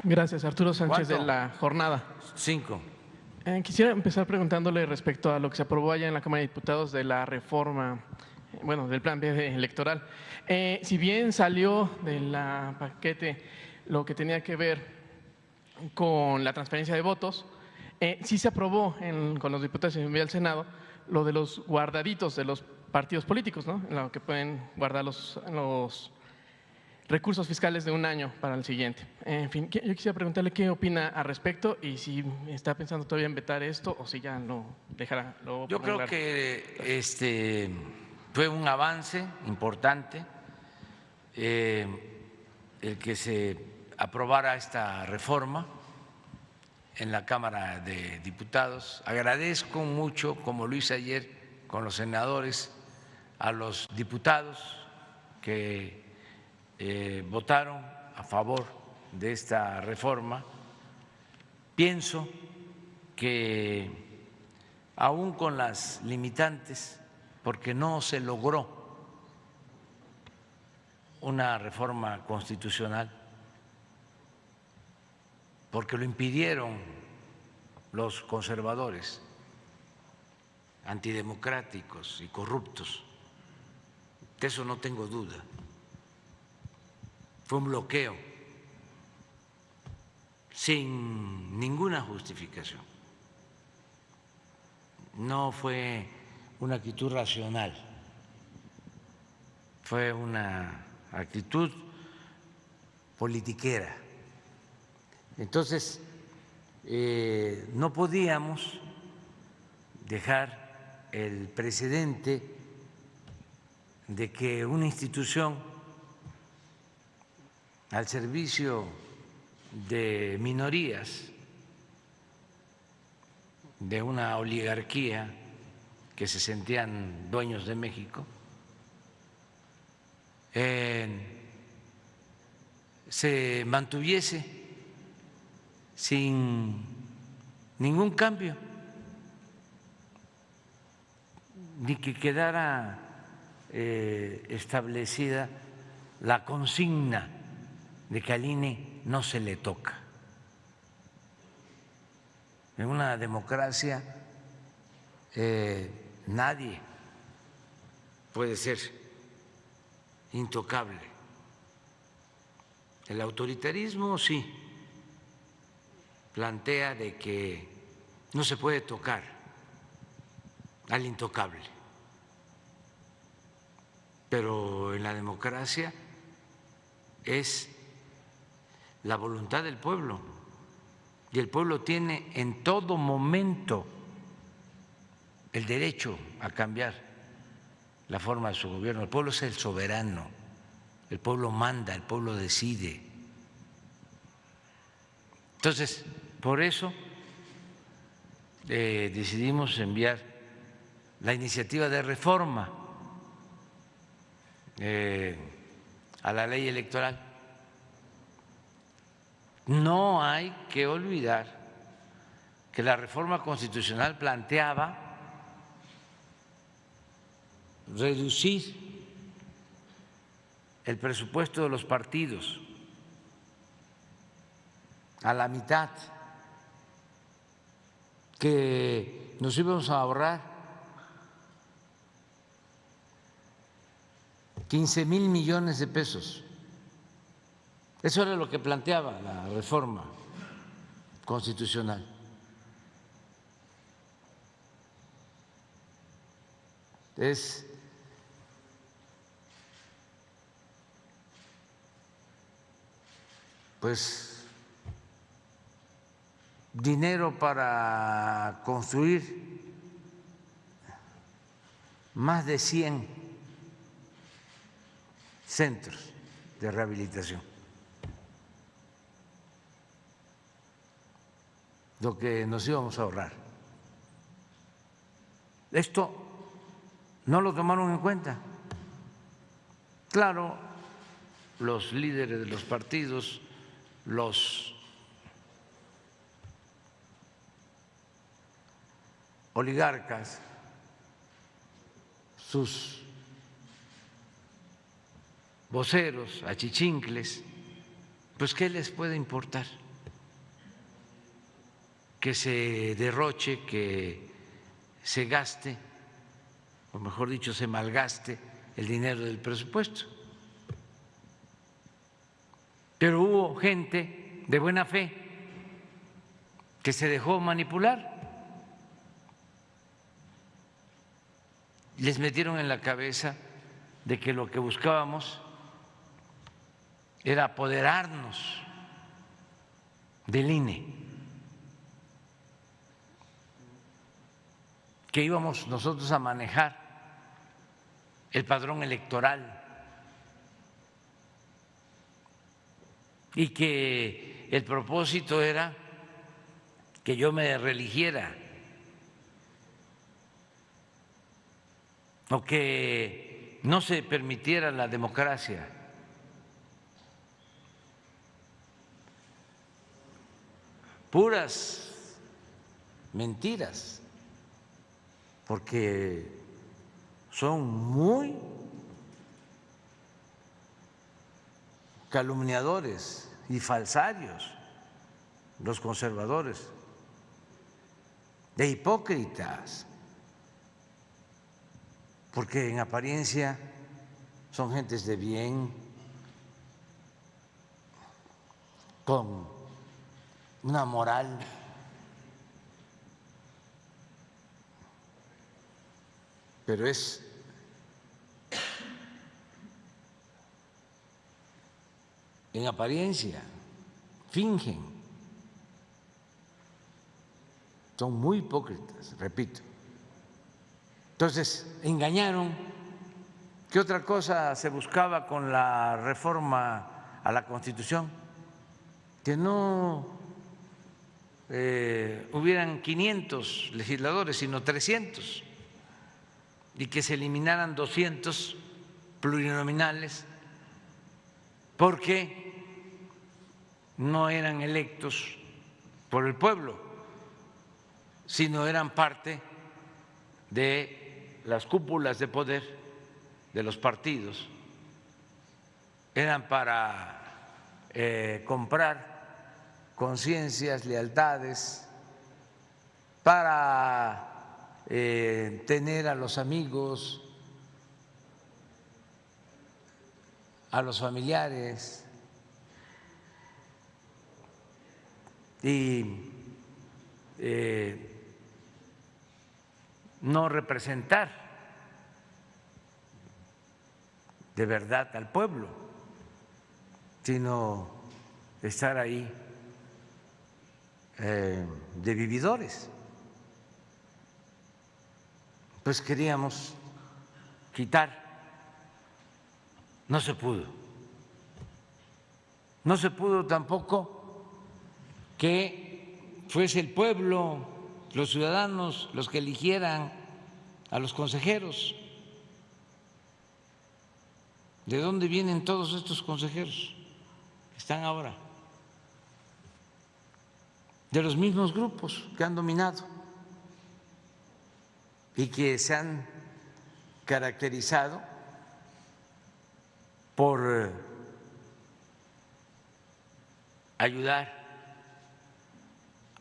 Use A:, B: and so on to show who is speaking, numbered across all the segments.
A: Gracias, Arturo Sánchez de
B: ¿Cuánto?
A: La Jornada.
B: 5.
A: Quisiera empezar preguntándole respecto a lo que se aprobó allá en la Cámara de Diputados de la reforma, bueno, del plan B electoral. Si bien salió del paquete lo que tenía que ver con la transferencia de votos, sí se aprobó con los diputados y envió al Senado lo de los guardaditos de los partidos políticos, ¿no? Lo que pueden guardar los recursos fiscales de un año para el siguiente. En fin, yo quisiera preguntarle qué opina al respecto y si está pensando todavía en vetar esto o si ya lo dejará.
B: Yo creo que fue un avance importante el que se aprobara esta reforma en la Cámara de Diputados. Agradezco mucho, como lo hice ayer con los senadores, a los diputados que votaron a favor de esta reforma. Pienso que aún con las limitantes, porque no se logró una reforma constitucional, porque lo impidieron los conservadores, antidemocráticos y corruptos, de eso no tengo duda. Fue un bloqueo sin ninguna justificación. No fue una actitud racional, fue una actitud politiquera. Entonces, no podíamos dejar el precedente de que una institución al servicio de minorías, de una oligarquía que se sentían dueños de México, se mantuviese sin ningún cambio, ni que quedara establecida la consigna de que al INE no se le toca. En una democracia nadie puede ser intocable. El autoritarismo sí plantea de que no se puede tocar al intocable, pero en la democracia es la voluntad del pueblo y el pueblo tiene en todo momento el derecho a cambiar la forma de su gobierno. El pueblo es el soberano, el pueblo manda, el pueblo decide. Entonces, por eso decidimos enviar la iniciativa de reforma a la ley electoral. No hay que olvidar que la reforma constitucional planteaba reducir el presupuesto de los partidos a la mitad, que nos íbamos a ahorrar 15,000 millones de pesos. Eso era lo que planteaba la reforma constitucional. Es pues dinero para construir más de 100 centros de rehabilitación. Lo que nos íbamos a ahorrar. Esto no lo tomaron en cuenta. Claro, los líderes de los partidos, los oligarcas, sus voceros, achichincles, pues ¿qué les puede importar? Que se derroche, que se gaste, o mejor dicho, se malgaste el dinero del presupuesto. Pero hubo gente de buena fe que se dejó manipular. Les metieron en la cabeza de que lo que buscábamos era apoderarnos del INE, que íbamos nosotros a manejar el padrón electoral y que el propósito era que yo me reeligiera o que no se permitiera la democracia. Puras mentiras, porque son muy calumniadores y falsarios los conservadores, de hipócritas, porque en apariencia son gentes de bien, con una moral pero es en apariencia, fingen, son muy hipócritas, repito. Entonces, engañaron. ¿Qué otra cosa se buscaba con la reforma a la Constitución? Que no hubieran 500 legisladores, sino 300, y que se eliminaran 200 plurinominales porque no eran electos por el pueblo, sino eran parte de las cúpulas de poder de los partidos, eran para comprar conciencias, lealtades, para tener a los amigos, a los familiares y no representar de verdad al pueblo, sino estar ahí de vividores. Pues queríamos quitar, no se pudo. No se pudo tampoco que fuese el pueblo, los ciudadanos, los que eligieran a los consejeros. ¿De dónde vienen todos estos consejeros que están ahora? De los mismos grupos que han dominado y que se han caracterizado por ayudar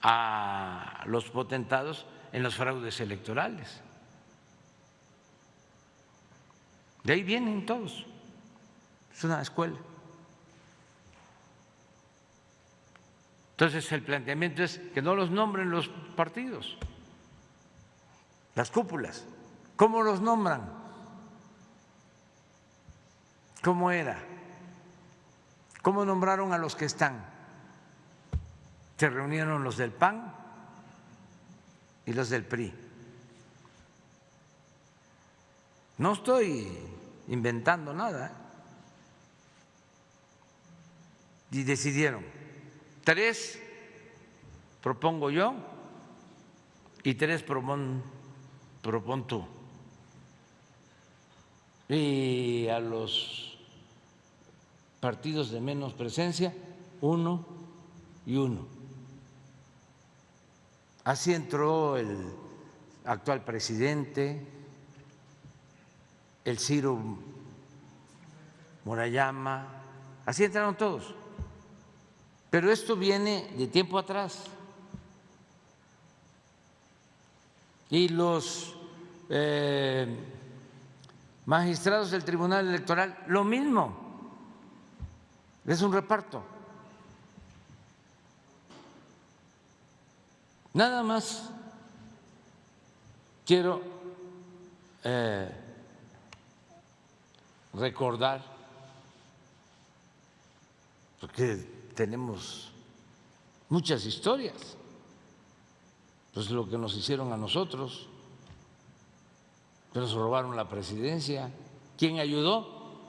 B: a los potentados en los fraudes electorales. De ahí vienen todos, es una escuela. Entonces el planteamiento es que no los nombren los partidos, las cúpulas. ¿Cómo los nombran? ¿Cómo era? ¿Cómo nombraron a los que están? Se reunieron los del PAN y los del PRI. No estoy inventando nada. Y decidieron 3 propongo yo y 3 propon tú. Y a los partidos de menos presencia, 1 y 1. Así entró el actual presidente, el Ciro Murayama, así entraron todos. Pero esto viene de tiempo atrás. Y los magistrados del Tribunal Electoral, lo mismo, es un reparto. Nada más quiero recordar, porque tenemos muchas historias, pues lo que nos hicieron a nosotros, que nos robaron la presidencia. ¿Quién ayudó?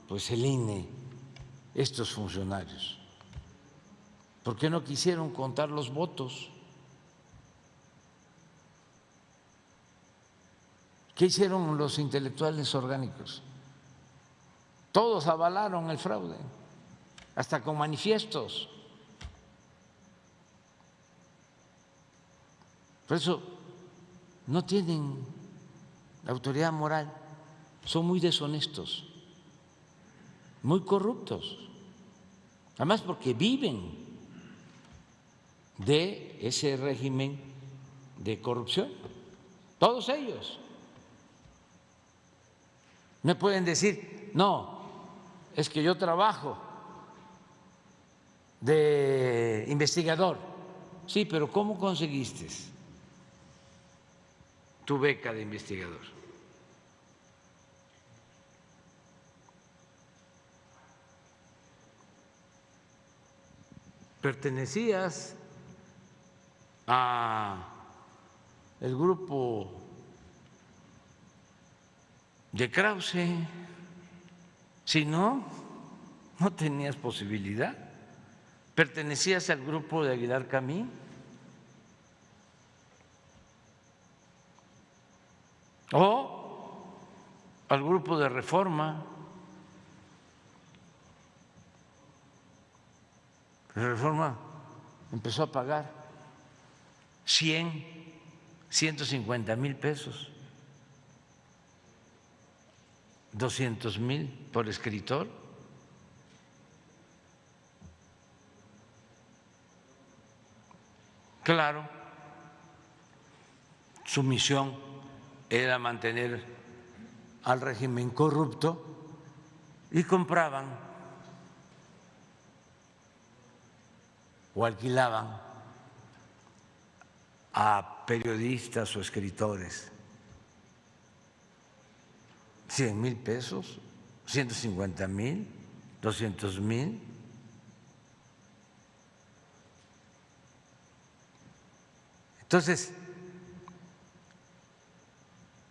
B: Pues el INE, estos funcionarios. ¿Por qué no quisieron contar los votos? ¿Qué hicieron los intelectuales orgánicos? Todos avalaron el fraude, hasta con manifiestos. Por eso no tienen autoridad moral, son muy deshonestos, muy corruptos, además porque viven de ese régimen de corrupción, todos ellos. Me pueden decir, no, es que yo trabajo de investigador. Sí, pero ¿cómo conseguiste tu beca de investigador? ¿Pertenecías a el grupo de Krause? Si no, no tenías posibilidad. ¿Pertenecías al grupo de Aguilar Camín? ¿O al grupo de Reforma? Reforma empezó a pagar 150,000 pesos, 200,000 por escritor. Claro, su misión era mantener al régimen corrupto y compraban o alquilaban a periodistas o escritores 100,000 pesos, 150,000, 200,000. Entonces,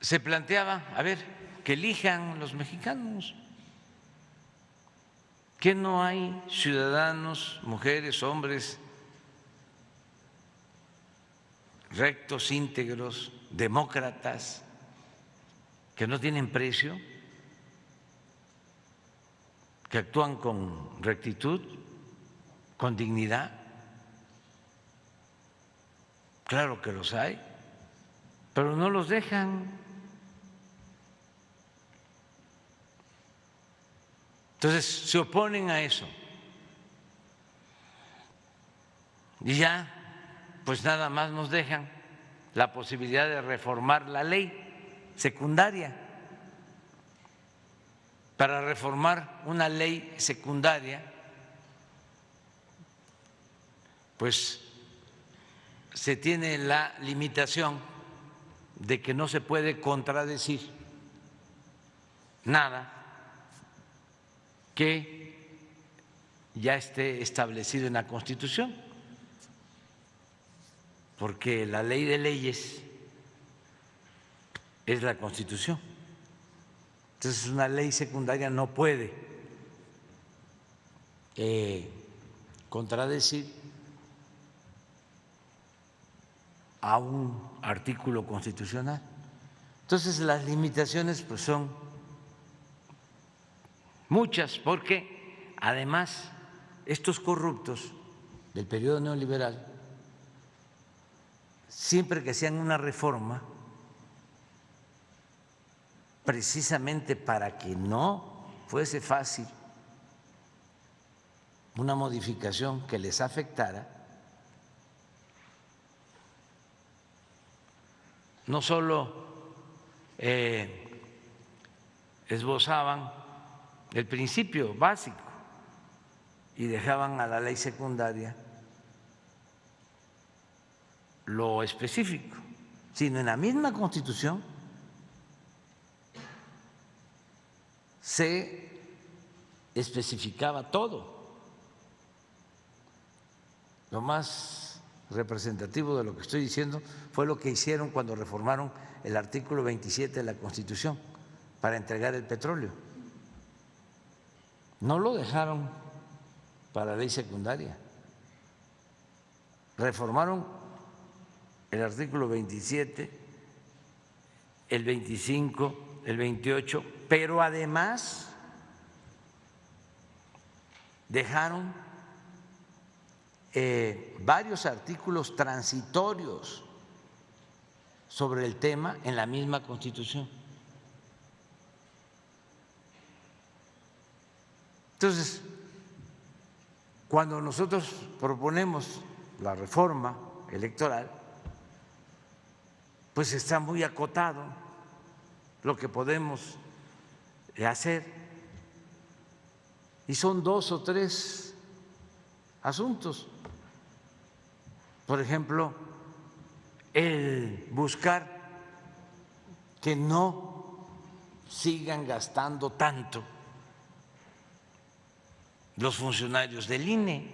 B: se planteaba, a ver, que elijan los mexicanos, que no hay ciudadanos, mujeres, hombres rectos, íntegros, demócratas, que no tienen precio, que actúan con rectitud, con dignidad. Claro que los hay, pero no los dejan. Entonces se oponen a eso. Y ya, pues nada más nos dejan la posibilidad de reformar la ley secundaria. Para reformar una ley secundaria, pues se tiene la limitación de que no se puede contradecir nada que ya esté establecido en la Constitución, porque la ley de leyes es la Constitución. Entonces una ley secundaria no puede contradecir a un artículo constitucional. Entonces las limitaciones pues son muchas, porque además estos corruptos del periodo neoliberal, siempre que hacían una reforma, precisamente para que no fuese fácil una modificación que les afectara, no solo esbozaban el principio básico y dejaban a la ley secundaria lo específico, sino en la misma Constitución se especificaba todo. Lo más representativo de lo que estoy diciendo fue lo que hicieron cuando reformaron el artículo 27 de la Constitución para entregar el petróleo. No lo dejaron para ley secundaria. Reformaron el artículo 27, el 25, el 28, pero además dejaron varios artículos transitorios sobre el tema en la misma Constitución. Entonces, cuando nosotros proponemos la reforma electoral, pues está muy acotado lo que podemos hacer, y son 2 o 3 asuntos. Por ejemplo, el buscar que no sigan gastando tanto los funcionarios del INE,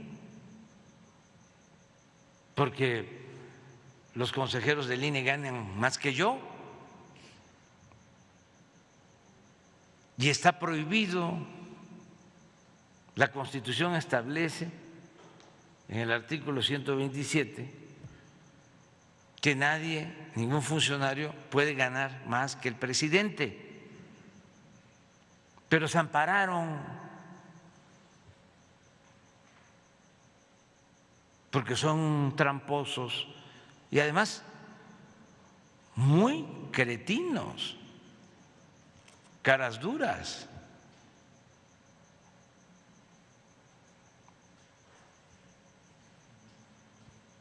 B: porque los consejeros del INE ganan más que yo y está prohibido. La Constitución establece en el artículo 127 que nadie, ningún funcionario puede ganar más que el presidente, pero se ampararon porque son tramposos y además muy cretinos, caras duras.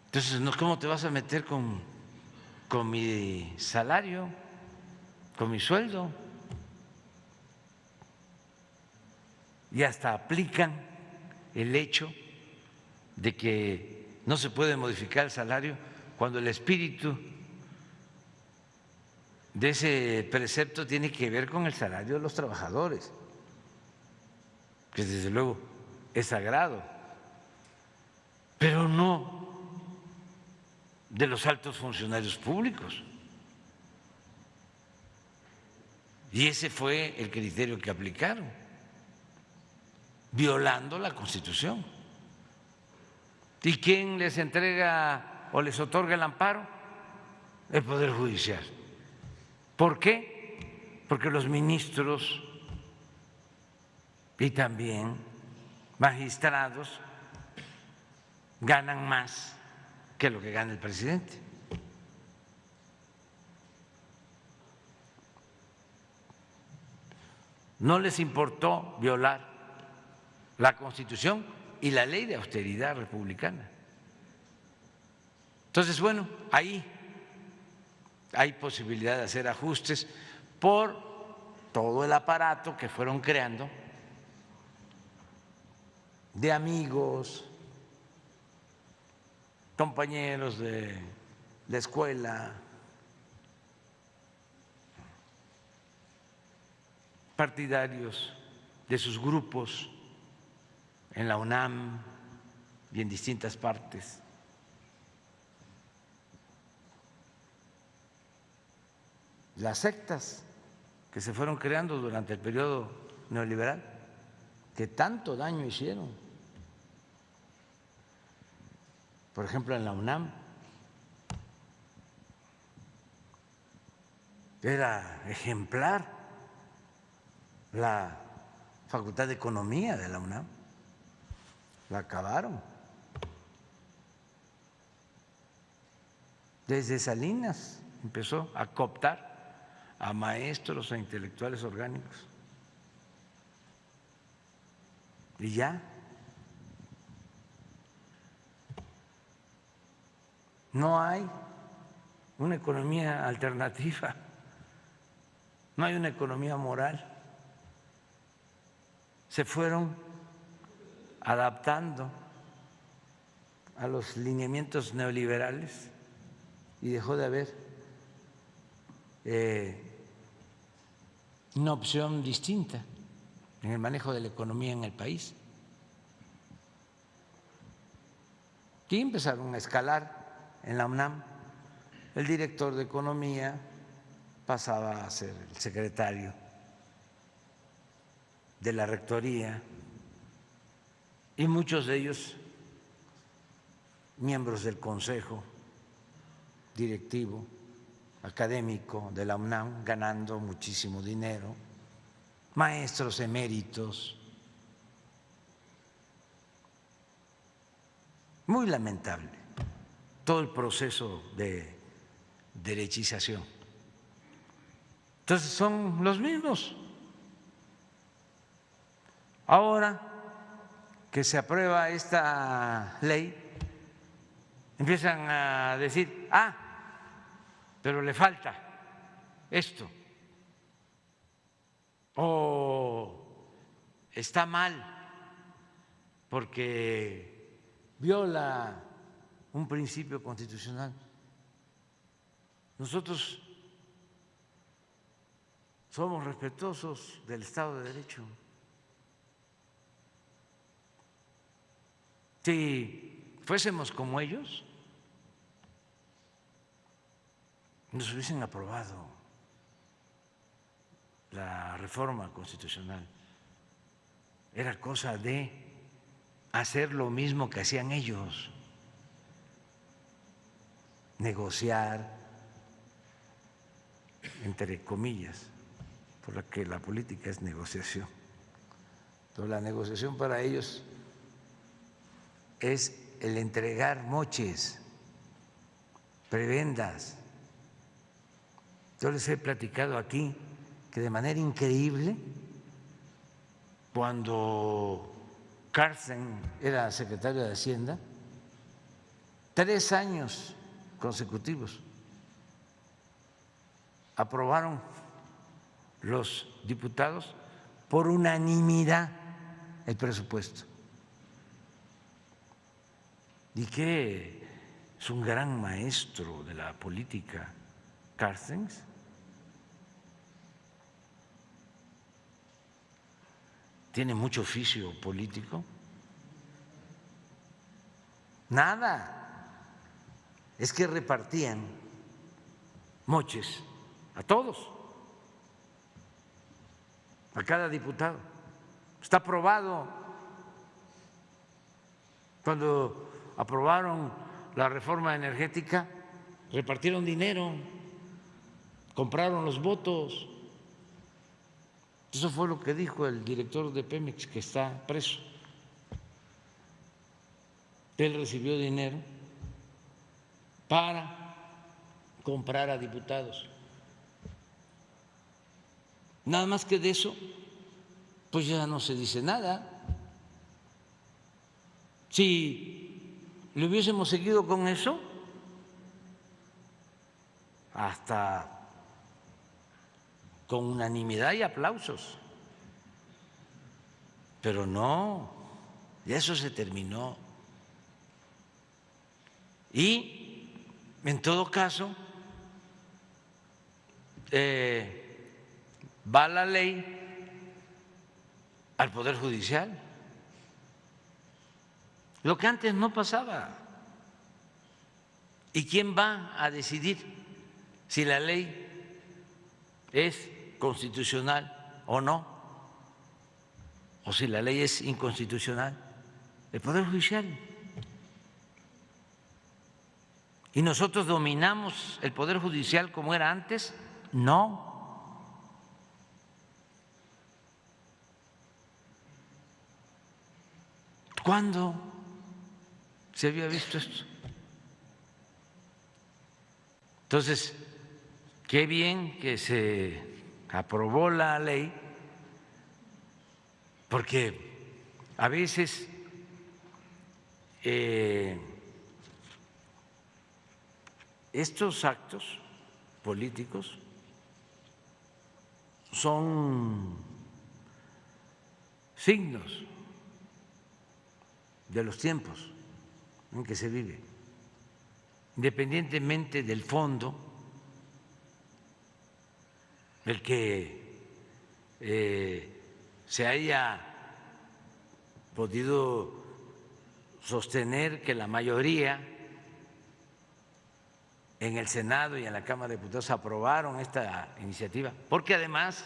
B: Entonces, ¿cómo te vas a meter con mi salario, con mi sueldo? Y hasta aplican el hecho de que no se puede modificar el salario cuando el espíritu de ese precepto tiene que ver con el salario de los trabajadores, que desde luego es sagrado, pero no de los altos funcionarios públicos. Y ese fue el criterio que aplicaron, violando la Constitución. ¿Y quién les entrega o les otorga el amparo? El Poder Judicial. ¿Por qué? Porque los ministros y también magistrados ganan más que lo que gana el presidente. No les importó violar la Constitución y la ley de austeridad republicana. Entonces, bueno, ahí hay posibilidad de hacer ajustes por todo el aparato que fueron creando de amigos, compañeros de la escuela, partidarios de sus grupos en la UNAM y en distintas partes. Las sectas que se fueron creando durante el periodo neoliberal, que tanto daño hicieron. Por ejemplo, en la UNAM era ejemplar la Facultad de Economía de la UNAM, la acabaron. Desde Salinas empezó a cooptar a maestros, a intelectuales orgánicos. Y ya no hay una economía alternativa, no hay una economía moral. Se fueron adaptando a los lineamientos neoliberales y dejó de haber una opción distinta en el manejo de la economía en el país. Y empezaron a escalar en la UNAM. El director de Economía pasaba a ser el secretario de la rectoría y muchos de ellos miembros del consejo directivo académico de la UNAM, ganando muchísimo dinero, maestros eméritos. Muy lamentable todo el proceso de derechización. Entonces son los mismos. Ahora que se aprueba esta ley, empiezan a decir, pero le falta esto, o está mal porque viola un principio constitucional. Nosotros somos respetuosos del Estado de Derecho. Si fuésemos como ellos, nos hubiesen aprobado la reforma constitucional. Era cosa de hacer lo mismo que hacían ellos, negociar, entre comillas, porque la política es negociación. Pero la negociación para ellos es el entregar moches, prebendas. Yo les he platicado aquí que de manera increíble, cuando Carsten era secretario de Hacienda, 3 años consecutivos aprobaron los diputados por unanimidad el presupuesto. Y que es un gran maestro de la política, Carstens. Tiene mucho oficio político. Nada, es que repartían moches a todos, a cada diputado. Está aprobado. Cuando aprobaron la reforma energética, repartieron dinero, compraron los votos. Eso fue lo que dijo el director de Pemex, que está preso. Él recibió dinero para comprar a diputados. Nada más que de eso, pues ya no se dice nada. Si le hubiésemos seguido con eso, hasta con unanimidad y aplausos, pero no, ya eso se terminó. Y en todo caso va la ley al Poder Judicial, lo que antes no pasaba. ¿Y quién va a decidir si la ley es constitucional o no? O si la ley es inconstitucional. El Poder Judicial. ¿Y nosotros dominamos el Poder Judicial como era antes? No. ¿Cuándo se había visto esto? Entonces, qué bien que se aprobó la ley, porque a veces estos actos políticos son signos de los tiempos en que se vive, independientemente del fondo, el que se haya podido sostener que la mayoría en el Senado y en la Cámara de Diputados aprobaron esta iniciativa, porque además,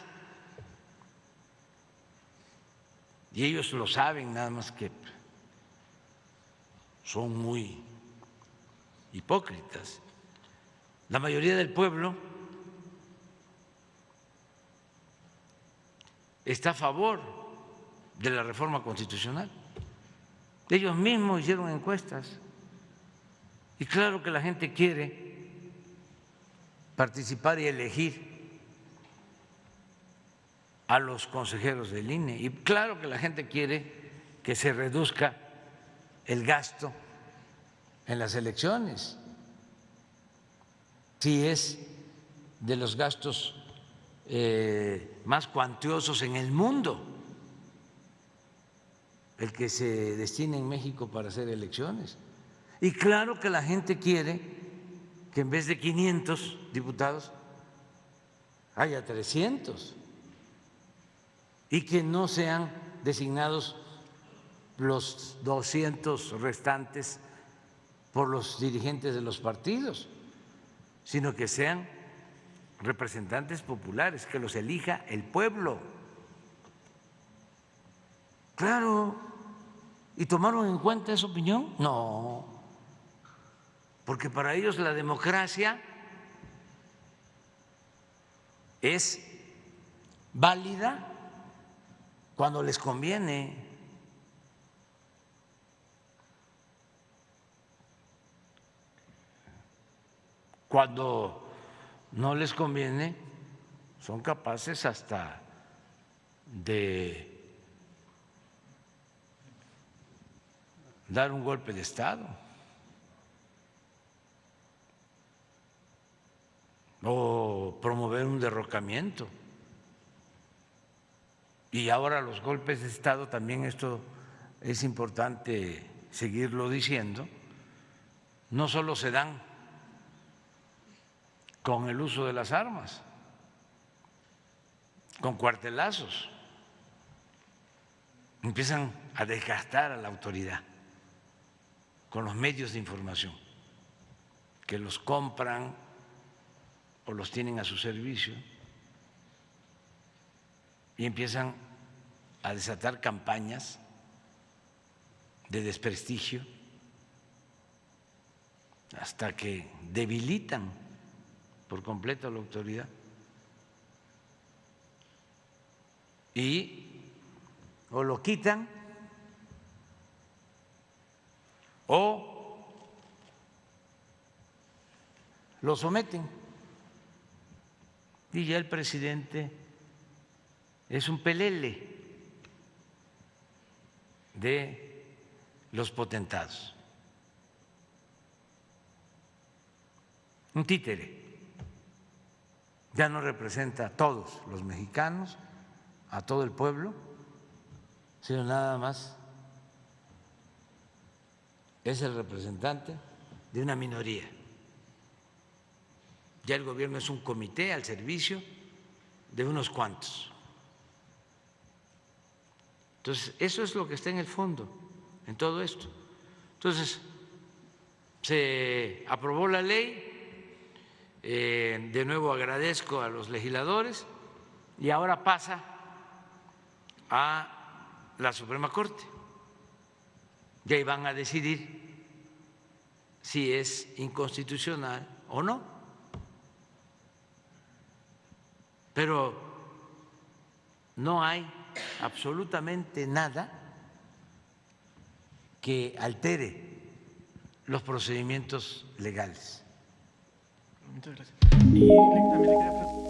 B: y ellos lo saben, nada más que son muy hipócritas, la mayoría del pueblo está a favor de la reforma constitucional. Ellos mismos hicieron encuestas y claro que la gente quiere participar y elegir a los consejeros del INE y claro que la gente quiere que se reduzca el gasto en las elecciones, si es de los gastos más cuantiosos en el mundo el que se destina en México para hacer elecciones. Y claro que la gente quiere que en vez de 500 diputados haya 300 y que no sean designados los 200 restantes por los dirigentes de los partidos, sino que sean representantes populares, que los elija el pueblo. Claro, ¿y tomaron en cuenta esa opinión? No, porque para ellos la democracia es válida cuando les conviene. Cuando no les conviene, son capaces hasta de dar un golpe de Estado o promover un derrocamiento. Y ahora los golpes de Estado también, esto es importante seguirlo diciendo, no solo se dan con el uso de las armas, con cuartelazos, empiezan a desgastar a la autoridad con los medios de información, que los compran o los tienen a su servicio y empiezan a desatar campañas de desprestigio hasta que debilitan por completo a la autoridad y o lo quitan o lo someten. Y ya el presidente es un pelele de los potentados, un títere. Ya no representa a todos los mexicanos, a todo el pueblo, sino nada más es el representante de una minoría. Ya el gobierno es un comité al servicio de unos cuantos. Entonces, eso es lo que está en el fondo, en todo esto. Entonces, se aprobó la ley, de nuevo agradezco a los legisladores y ahora pasa a la Suprema Corte. Y ahí van a decidir si es inconstitucional o no. Pero no hay absolutamente nada que altere los procedimientos legales.
A: Muchas gracias. Y también le quería